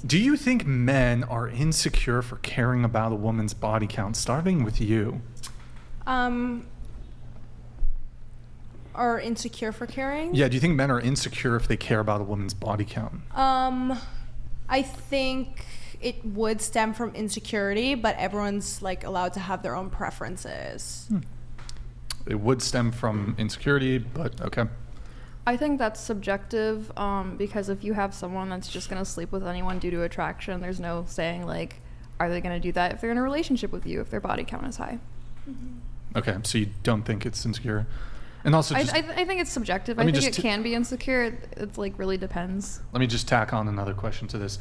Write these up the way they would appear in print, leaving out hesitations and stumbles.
Do you think men are insecure for caring about a woman's body count? Starting with you. Are insecure for caring? Yeah, do you think men are insecure if they care about a woman's body count? I think it would stem from insecurity, but everyone's like allowed to have their own preferences. It would stem from insecurity, but okay. I think that's subjective, because if you have someone that's just going to sleep with anyone due to attraction, there's no saying, like, are they going to do that if they're in a relationship with you, if their body count is high? Okay, so you don't think it's insecure? And also just, I think it's subjective. I think it can be insecure. It's like really depends. let me just tack on another question to this.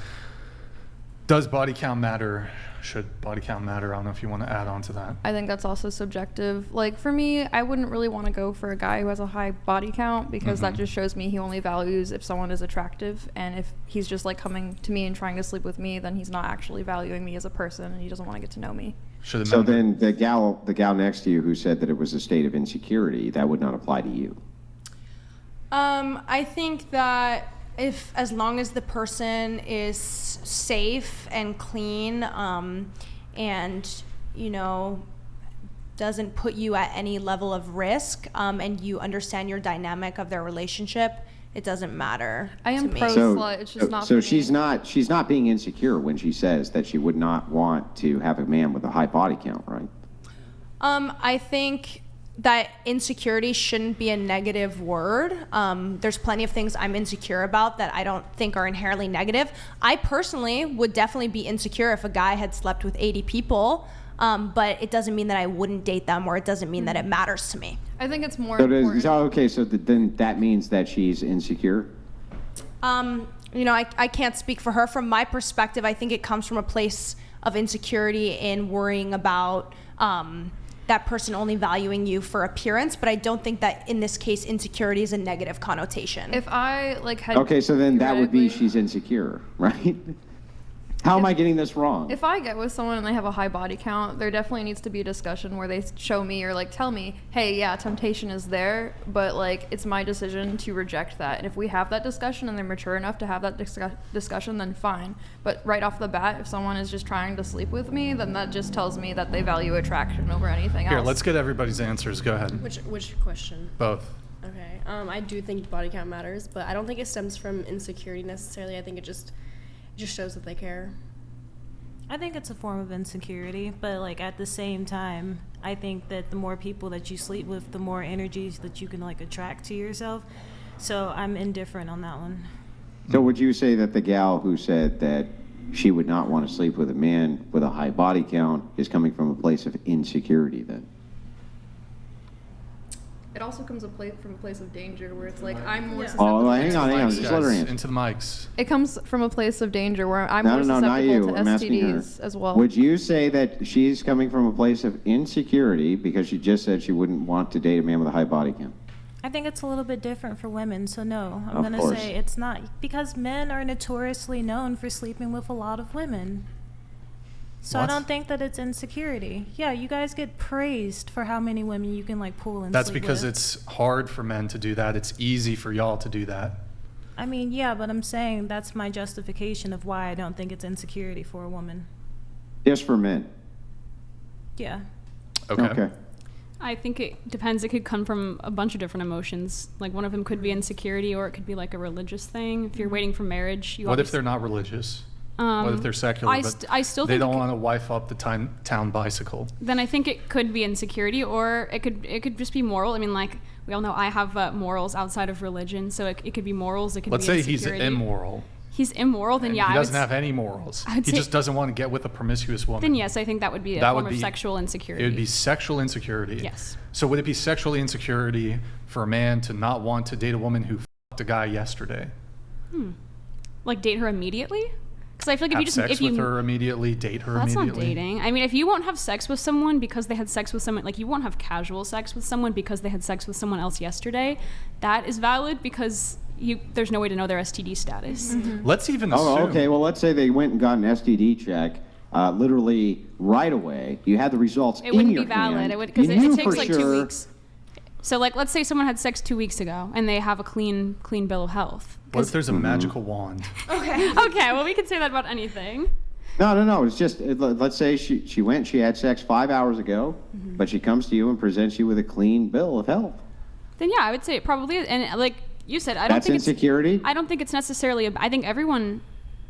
Does body count matter? Should body count matter? I don't know if you want to add on to that. I think that's also subjective. Like for me, I wouldn't really want to go for a guy who has a high body count because that just shows me he only values if someone is attractive. And if he's just like coming to me and trying to sleep with me, then he's not actually valuing me as a person and he doesn't want to get to know me. So then the gal next to you who said that it was a state of insecurity, that would not apply to you. I think that as long as the person is safe and clean, and doesn't put you at any level of risk, and you understand your dynamic of their relationship, it doesn't matter. I am to me. pro slut. It's just not. So for she's me. she's not being insecure when she says that she would not want to have a man with a high body count, right? I think that insecurity shouldn't be a negative word. There's plenty of things I'm insecure about that I don't think are inherently negative. I personally would definitely be insecure if a guy had slept with 80 people, but it doesn't mean that I wouldn't date them, or it doesn't mean that it matters to me. I think it's more So important. so then that means that she's insecure? I can't speak for her. From my perspective, I think it comes from a place of insecurity in worrying about that person only valuing you for appearance, but I don't think that in this case insecurity is a negative connotation. If I had Okay, so then that would be theoretically- she's insecure, right? How am I getting this wrong? If I get with someone and they have a high body count, there definitely needs to be a discussion where they show me or like tell me, hey, yeah, temptation is there, but like it's my decision to reject that. And if we have that discussion and they're mature enough to have that discussion, then fine. But right off the bat, if someone is just trying to sleep with me, then that just tells me that they value attraction over anything Here, else. let's get everybody's answers. Go ahead. Which question? Both. Okay. I do think body count matters, but I don't think it stems from insecurity necessarily. I think it just shows that they care. I think it's a form of insecurity, but like at the same time, I think that the more people that you sleep with, the more energies that you can like attract to yourself. So I'm indifferent on that one. So would you say that the gal who said that she would not want to sleep with a man with a high body count is coming from a place of insecurity then? It also comes from a place of danger where it's like I'm more Yeah. susceptible. Oh, hang on. Mics, Just let her guys. answer. Into the mics. It comes from a place of danger where I'm No, more not susceptible you. to I'm asking her. STDs as well. Would you say that she's coming from a place of insecurity because she just said she wouldn't want to date a man with a high body count? I think it's a little bit different for women, so no. I'm Of going to course. say it's not, because men are notoriously known for sleeping with a lot of women. So What? I don't think that it's insecurity. Yeah, you guys get praised for how many women you can like pull and That's sleep because with. it's hard for men to do that. It's easy for y'all to do that. I mean, yeah, but I'm saying that's my justification of why I don't think it's insecurity for a woman. Just for men. Yeah. Okay. I think it depends. It could come from a bunch of different emotions. Like one of them could be insecurity, or it could be like a religious thing. If you're waiting for marriage, you What if obviously- they're not religious? What if they're secular, I still they think don't want to wife up the town bicycle? Then I think it could be insecurity, or it could just be moral. I mean, like we all know, I have morals outside of religion, so it could be morals. It could Let's be say he's insecurity. immoral. He's immoral, then And yeah, he I would doesn't have any morals. I would He say- just doesn't want to get with a promiscuous woman. Then yes, I think that would be a That form would of be- sexual insecurity. It would be sexual insecurity. Yes. So would it be sexual insecurity for a man to not want to date a woman who fucked a guy yesterday? Like date her immediately? Because I feel like Have if you just sex with her immediately, date her that's immediately? not dating. I mean, if you won't have sex with someone because they had sex with someone, like you won't have casual sex with someone because they had sex with someone else yesterday, that is valid because there's no way to know their STD status. Let's even assume. Oh, okay. Well, let's say they went and got an STD check, literally right away. You had the results It in wouldn't your be valid. hand. It would, because You it knew takes for like 2 sure- weeks. So like, let's say someone had sex 2 weeks ago and they have a clean bill of health. What if there's a magical wand? Okay, well, we could say that about anything. No. It's just, let's say she went, she had sex 5 hours ago, but she comes to you and presents you with a clean bill of health. Then yeah, I would say it probably is. And like you said, I don't That's think insecurity? I don't think it's necessarily. I think everyone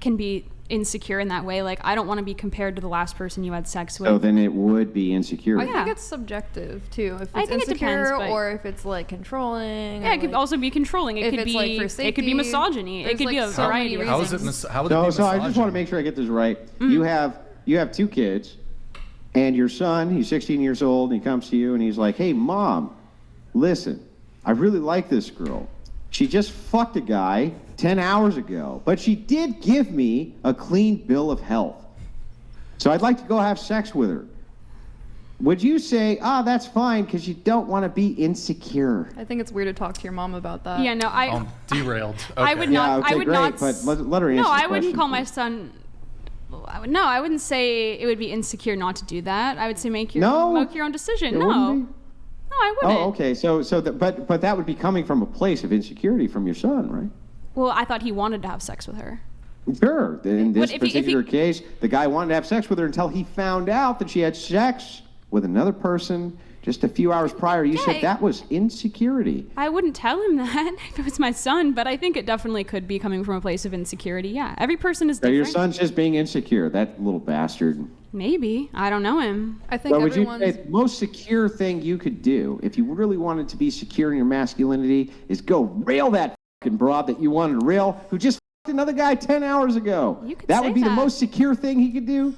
can be insecure in that way. Like, I don't want to be compared to the last person you had sex with. So then it would be insecurity. I think it's subjective too. If I it's think it insecure depends, but- or if it's like controlling. Yeah, or, it could like, also be controlling. It if could it's, be like, for it could be safety. misogyny. It There's, could be like, a so variety many of How is reasons. it? How would it be So I just want to misogyny? make sure I get this right. You have two kids, and your son, he's 16 years old, and he comes to you and he's like, "Hey, Mom, listen, I really like this girl. She just fucked a guy 10 hours ago, but she did give me a clean bill of health. So I'd like to go have sex with her." Would you say, that's fine because you don't want to be insecure? I think it's weird to talk to your mom about that. Yeah, no, Derailed. I Okay. would Yeah, not. okay, I would great, not. but let her answer No, the I wouldn't question, call my please. son. I wouldn't say it would be insecure not to do that. I would say make your No? make your own decision. It No, wouldn't be? no, I wouldn't. Oh, okay. But that would be coming from a place of insecurity from your son, right? Well, I thought he wanted to have sex with her. Sure. In this But if he- particular case, the guy wanted to have sex with her until he found out that she had sex with another person just a few hours prior. You said Yeah, that was insecurity. I wouldn't tell him that if it was my son, but I think it definitely could be coming from a place of insecurity. Yeah, every person is So different. your son's just being insecure, that little bastard. Maybe. I don't know him. I think Well, would you everyone's. say the most secure thing you could do if you really wanted to be secure in your masculinity is go rail that fucking broad that you wanted to rail who just fucked another guy 10 hours ago? You could That say would be the that. most secure thing he could do?